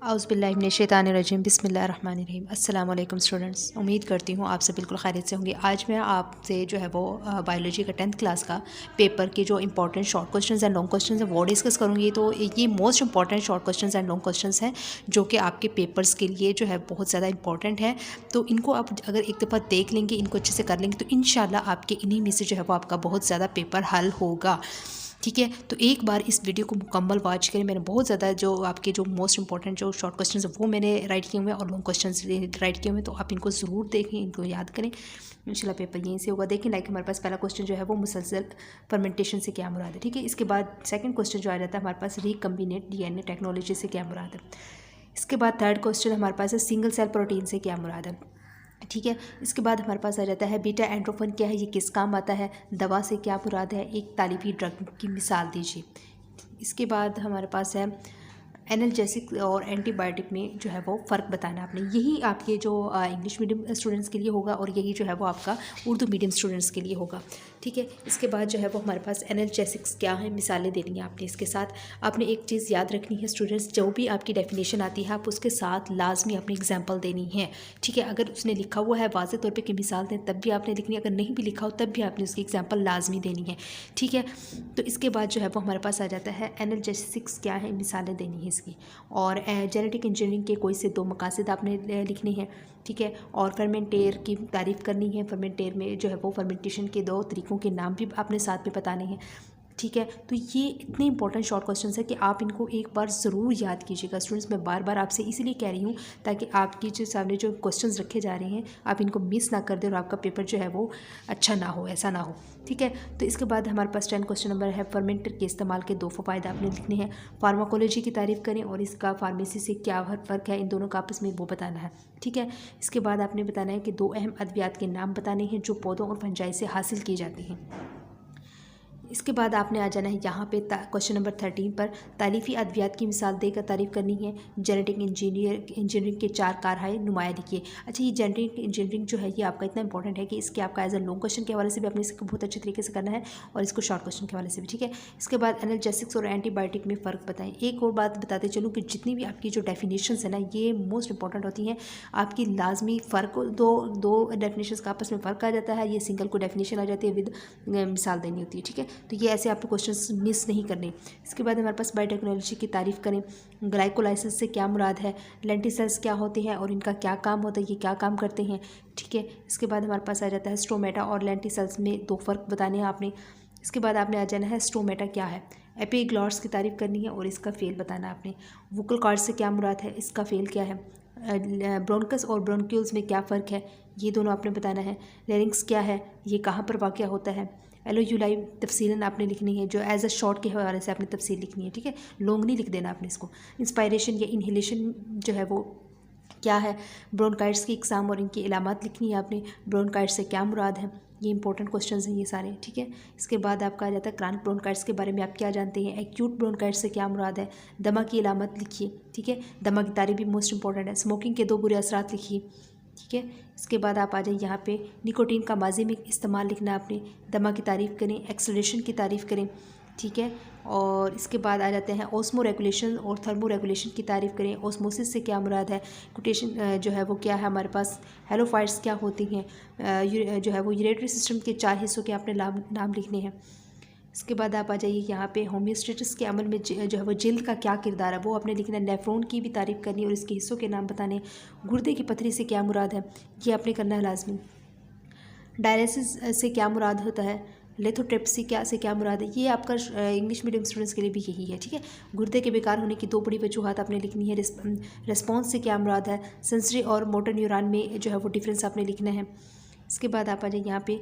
औज़ुबिल्लाहिमिनश्शैतानिर्रजीम बिस्मिल्लाहिर्रहमानिर्रहीम। अस्सलाम वालेकुम स्टूडेंट्स, उम्मीद करती हूँ आप सब बिल्कुल खैरियत से होंगे। आज मैं आपसे जो है वो बायोलॉजी का 10th क्लास का पेपर के जो important short questions and long questions हैं वो डिस्कस करूँगी। तो ये most important short questions and long questions हैं जो कि आपके पेपर्स के लिए जो है बहुत ज़्यादा इंपॉर्टेंट है। तो इनको आप अगर एक दफ़ा देख लेंगे, इनको अच्छे से कर लेंगे, तो इंशाल्लाह आपके इन्हीं में से जो है वो आपका बहुत ज़्यादा पेपर हल होगा। ठीक है, तो एक बार इस वीडियो को मुकम्मल वॉच करें। मैंने बहुत ज़्यादा जो आपके जो मोस्ट इंपॉर्टेंट जो शॉर्ट क्वेश्चंस हैं वो मैंने राइट किए हुए हैं और लॉन्ग क्वेश्चंस राइट किए हुए हैं, तो आप इनको ज़रूर देखें, इनको याद करें। इंशाल्लाह पेपर यहीं से होगा। देखें, लाइक हमारे पास पहला क्वेश्चन जो है वो मुसलसल फर्मेंटेशन से क्या मुराद है। ठीक है, इसके बाद सेकंड क्वेश्चन जो आ जाता है हमारे पास रिकम्बिनेट डीएनए टेक्नोलॉजी से क्या मुराद है। इसके बाद थर्ड क्वेश्चन हमारे पास है सिंगल सेल प्रोटीन से क्या मुराद है। ठीक है, इसके बाद हमारे पास आ जाता है बीटा एंड्रोफिन क्या है, ये किस काम आता है, दवा से क्या मुराद है, एक तालिबी ड्रग की मिसाल दीजिए। इसके बाद हमारे पास है एनाल्जेसिक और एंटीबायोटिक में जो है वो फ़र्क बताना आपने। यही आपके जो इंग्लिश मीडियम स्टूडेंट्स के लिए होगा और यही जो है वो आपका उर्दू मीडियम स्टूडेंट्स के लिए होगा। ठीक है, इसके बाद जो है वो हमारे पास एनाल्जेसिक्स क्या है, मिसालें देनी है आपने। इसके साथ आपने एक चीज़ याद रखनी है स्टूडेंट्स, जो भी आपकी डेफिनेशन आती है आप उसके साथ लाजमी अपनी एग्जाम्पल देनी है। ठीक है, अगर उसने लिखा हुआ है वाज़ेह तौर पर कि मिसाल दें तब भी आपने लिखनी है, अगर नहीं भी लिखा हो तब भी आपने उसकी एग्जाम्पल लाजमी देनी है। ठीक है, तो इसके बाद जो है वो हमारे पास आ जाता है एनाल्जेसिक्स क्या है, मिसालें देनी है इसकी। और जेनेटिक इंजीनियरिंग के कोई से दो मकासद आपने लिखने हैं। ठीक है, और फर्मेंटेर की तारीफ़ करनी है। फर्मेंटेर में जो है वो फर्मेंटेशन के दो तरीक़ों के नाम भी आपने साथ में बताने हैं। ठीक है, तो ये इतने इंपॉर्टेंट शॉर्ट क्वेश्चंस है कि आप इनको एक बार ज़रूर याद कीजिएगा स्टूडेंट्स। मैं बार बार आपसे इसीलिए कह रही हूँ ताकि आपकी जो सामने जो क्वेश्चंस रखे जा रहे हैं आप इनको मिस ना कर दें और आपका पेपर जो है वो अच्छा ना हो, ऐसा ना हो। ठीक है, तो इसके बाद हमारे पास 10 क्वेश्चन नंबर है फर्मेंटर के इस्तेमाल के दो फ़वाइद आपने लिखने हैं। फार्माकोलॉजी की तारीफ़ करें और इसका फार्मेसी से क्या फ़र्क है, इन दोनों का आपस में वो बताना है। ठीक है, इसके बाद आपने बताना है कि दो अहम अद्वियात के नाम बताने हैं जो पौधों और फंजाई से हासिल किए जाते हैं। इसके बाद आपने आ जाना है यहाँ पे क्वेश्चन नंबर 13 पर तारीफ़ी अद्वियात की मिसाल देकर तारीफ़ करनी है। जेनेटिक इंजीनियरिंग के 4 कारहाए नुमाया लिखिए। अच्छा, ये जेनेटिक इंजीनियरिंग जो है ये आपका इतना इंपॉर्टेंट है कि इसके आपका एज अ लॉन्ग क्वेश्चन के हवाले से भी आपने इसको बहुत अच्छे तरीके से करना है और इसको शॉर्ट क्वेश्चन के हवाले से भी। ठीक है, इसके बाद एनाल्जेसिक्स और एंटीबायोटिक में फ़र्क बताएं। एक और बात बताते चलूँ कि जितनी भी आपकी जो डेफिनेशंस है ना ये मोस्ट इंपॉर्टेंट होती हैं। आपकी लाजमी फ़र्क दो डेफिनेशंस का आपस में फ़र्क आ जाता है, ये सिंगल को डेफिनेशन आ जाती है विद मिसाल देनी होती है। ठीक है, तो ये ऐसे आपको क्वेश्चंस मिस नहीं करने। इसके बाद हमारे पास बायोटेक्नोलॉजी की तारीफ़ करें। ग्लाइकोलाइसिस से क्या मुराद है, लेंटिसेल्स क्या होते हैं और इनका क्या काम होता है, ये क्या काम करते हैं। ठीक है, इसके बाद हमारे पास आ जाता है स्टोमेटा और लेंटिसेल्स में दो फ़र्क बताने हैं आपने। इसके बाद आपने आ जाना है स्टोमेटा क्या है, एपिग्लॉट्स की तारीफ़ करनी है और इसका फेल बताना आपने। वोकल कॉर्ड से क्या मुराद है, इसका फेल क्या है। ब्रोंकस और ब्रोंक्यूल्स में क्या फ़र्क है, ये दोनों आपने बताना है। लेरिंग्स क्या है, ये कहाँ पर वाक़या होता है। एलोयूलाई तफसीलन आपने लिखनी है, जो एज अ शॉर्ट के हवाले से आपने तफसील लिखनी है। ठीक है, लॉन्ग नहीं लिख देना आपने इसको। इंस्पायरेशन या इनहेलेशन जो है वो क्या है। ब्रोंकाइट्स की इकसाम और इनकी इलामात लिखनी है आपने। ब्रोंकाइट्स से क्या मुराद है, ये इंपॉर्टेंट क्वेश्चंस हैं ये सारे। ठीक है, इसके बाद आपका आ जाता है क्रॉनिक ब्रोंकाइट्स के बारे में आप क्या जानते हैं। एक्यूट ब्रोंकाइट्स से क्या मुराद है, दमा की इलामत लिखिए। ठीक है, दमा की तारीफ भी मोस्ट इंपॉर्टेंट है। स्मोकिंग के दो बुरे असरात लिखिए। ठीक है, इसके बाद आप आ जाइए यहाँ पे निकोटीन का माजी में इस्तेमाल लिखना आपने। दमा की तारीफ़ करें, एक्सेलरेशन की तारीफ़ करें। ठीक है, और इसके बाद आ जाते हैं ओस्मो रेगुलेशन और थर्मो रेगुलेशन की तारीफ़ करें। ओस्मोसिस से क्या मुराद है, क्यूटेशन जो है वो क्या है हमारे पास, हेलोफाइट्स क्या होती हैं, जो है वो यूरेटरी सिस्टम के 4 हिस्सों के आपने नाम लिखने हैं। इसके बाद आप आ जाइए यहाँ पे होम्योस्टेसिस के अमल में जो है वो जिल्द का क्या किरदार है वो आपने लिखना है। नेफ्रॉन की भी तारीफ़ करनी और इसके हिस्सों के नाम बताने। गुर्दे की पथरी से क्या मुराद है, ये आपने करना है लाजमी। डायलिसिस से क्या मुराद होता है, लिथोट्रिप्सी से क्या मुराद है, ये आपका इंग्लिश मीडियम स्टूडेंट्स के लिए भी यही है। ठीक है, गुर्दे के बेकार होने की दो बड़ी वजूहत आपने लिखनी है। रिस्पॉन्स से क्या मुराद है, सेंसरी और मोटर न्यूरॉन में जो है वो डिफरेंस आपने लिखना है। इसके बाद आप आ जाए यहाँ पे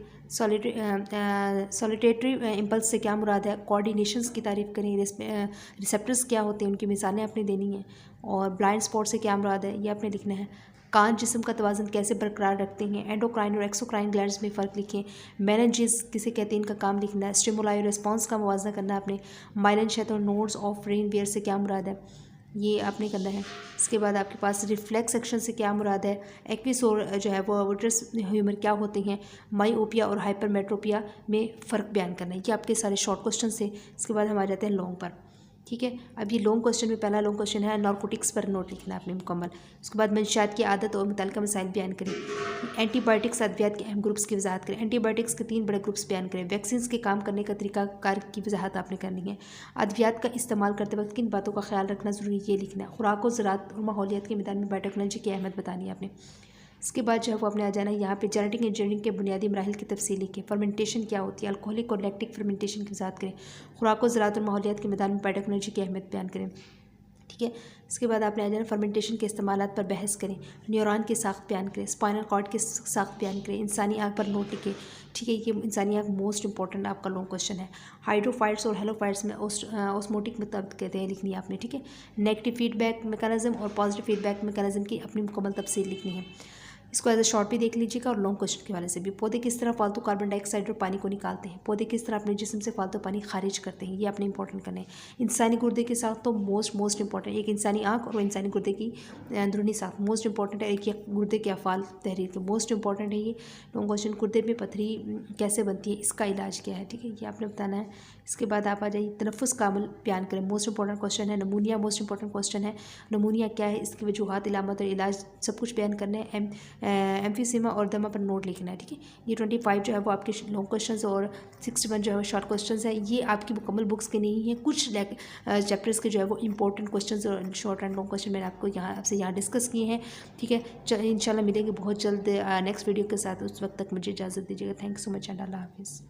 सॉलिटेटरी इम्पल्स से क्या मुराद है। कोऑर्डिनेशंस की तारीफ़ करें। रिसेप्टर्स क्या होते हैं, उनकी मिसालें आपने देनी हैं। और ब्लाइंड स्पॉट से क्या मुराद है, ये आपने लिखना है। कान जिस्म का तवाज़ुन कैसे बरकरार रखते हैं। एंडोक्राइन और एक्सोक्राइन ग्लैंड्स में फ़र्क लिखें। मेनिंजेस किसे कहते हैं, इनका काम लिखना है। स्टिमुलाई और रिस्पॉन्स का मुवाजना करना है आपने। माइलन शेथ और नोड्स ऑफ रेन वेयर से क्या मुराद है, ये आपने करना है। इसके बाद आपके पास रिफ्लेक्स सेक्शन से क्या मुराद है। एक्विस और जो है वो विट्रस ह्यूमर क्या होते हैं। माइओपिया और हाइपरमेट्रोपिया में फ़र्क बयान करना है। ये आपके सारे शॉर्ट क्वेश्चन से। इसके बाद हम आ जाते हैं लॉन्ग पर। ठीक है। अब ये लॉन्ग क्वेश्चन में पहला लॉन्ग क्वेश्चन है, नारकोटिक्स पर नोट लिखना है आपने मुकम्मल। उसके बाद मंशियात की आदत और मुतल्लिका मसाइल बयान करें। एंटीबायोटिक्स अद्वियात के अहम ग्रुप्स की वजाहत करें। एंटीबायोटिक्स के 3 बड़े ग्रुप्स बयान करें। वैक्सीन के काम करने का तरीका कार की वजाहत आपने करनी है। अद्वियात का इस्तेमाल करते वक्त किन बातों का ख्याल रखना ज़रूरी है, ये लिखना है। खुराक और ज़राअत और माहौलियात के मैदान में बायोटेक्नोलॉजी की अहमियत बतानी है आपने। इसके बाद जो है वो अपने आ जाना है यहाँ पे जेनेटिक इंजीनियरिंग के बुनियादी मराहिल की तफसील लिखें। फर्मेंटेशन क्या होती है, अल्कोहलिक और लैक्टिक फर्मेंटेशन की वजाहत करें। खुराक और ज़राअत और माहौलियात के मैदान में बायोटेक्नोलॉजी की अहमियत बयान करें। ठीक है। इसके बाद आपने आ जाना फर्मेंटेशन के इस्तेमालात पर बहस करें। न्यूरॉन की साख्त बयान करें। स्पाइनल कॉर्ड की साख्त बयान करें। इंसानी आँख पर नोट लिखें। ठीक है, ये इंसानी आँख मोस्ट इंपॉर्टेंट आपका लॉन्ग क्वेश्चन है। हाइड्रोफाइट्स और हेलोफाइट्स में ऑस्मोटिक मुताबिक कहते हैं, लिखनी है आपने। ठीक है। नेगेटिव फीडबैक मैकेनिज्म और पॉजिटिव फीडबैक मैकेनिज्म की अपनी मुकम्मल तफसील लिखनी है। इसको एज ए शॉर्ट भी देख लीजिएगा और लॉन्ग क्वेश्चन के हवाले से भी। पौधे किस तरह फालतू कार्बन डाइऑक्साइड और पानी को निकालते हैं। पौधे किस तरह अपने जिस्म से फालतू पानी खारिज करते हैं, ये आपने इंपॉर्टेंट करना है। इंसानी गुर्दे के साथ तो मोस्ट इंपॉर्टेंट एक इंसानी आँख और इंसानी गुर्दे की अंदरूनी साथ मोस्ट इंपॉर्टेंट है। एक ये गुर्दे के अफ़ाल तहरीर के मोस्ट इंपॉर्टेंट है। ये लॉन्ग क्वेश्चन गुर्दे में पथरी कैसे बनती है, इसका इलाज क्या है। ठीक है, ये आपने बताना है। इसके बाद आप आ जाइए तनफ़ुस का अमल बयान करें। मोस्ट इंपॉर्टेंट क्वेश्चन है। नमूनिया मोस्ट इंपॉर्टेंट क्वेश्चन है। नमूनिया क्या है, इसकी वजूहात, इलामत और इलाज सब कुछ बयान करना है। एम्फीसीमा और दमा पर नोट लिखना है। ठीक है, ये 25 जो है वो आपके लॉन्ग क्वेश्चंस और 61 जो है वो शॉर्ट क्वेश्चंस है। ये आपकी मुकम्मल बुक्स के नहीं है, कुछ चैप्टर्स के जो है वो इंपॉर्टेंट क्वेश्चंस और शॉर्ट एंड लॉन्ग क्वेश्चन मैंने आपको आपसे यहाँ डिस्कस किए हैं। ठीक है, इंशाल्लाह मिलेंगे बहुत जल्द नेक्स्ट वीडियो के साथ। उस वक्त तक मुझे इजाज़त दीजिएगा। Thank you so much and अल्लाह हाफिज़।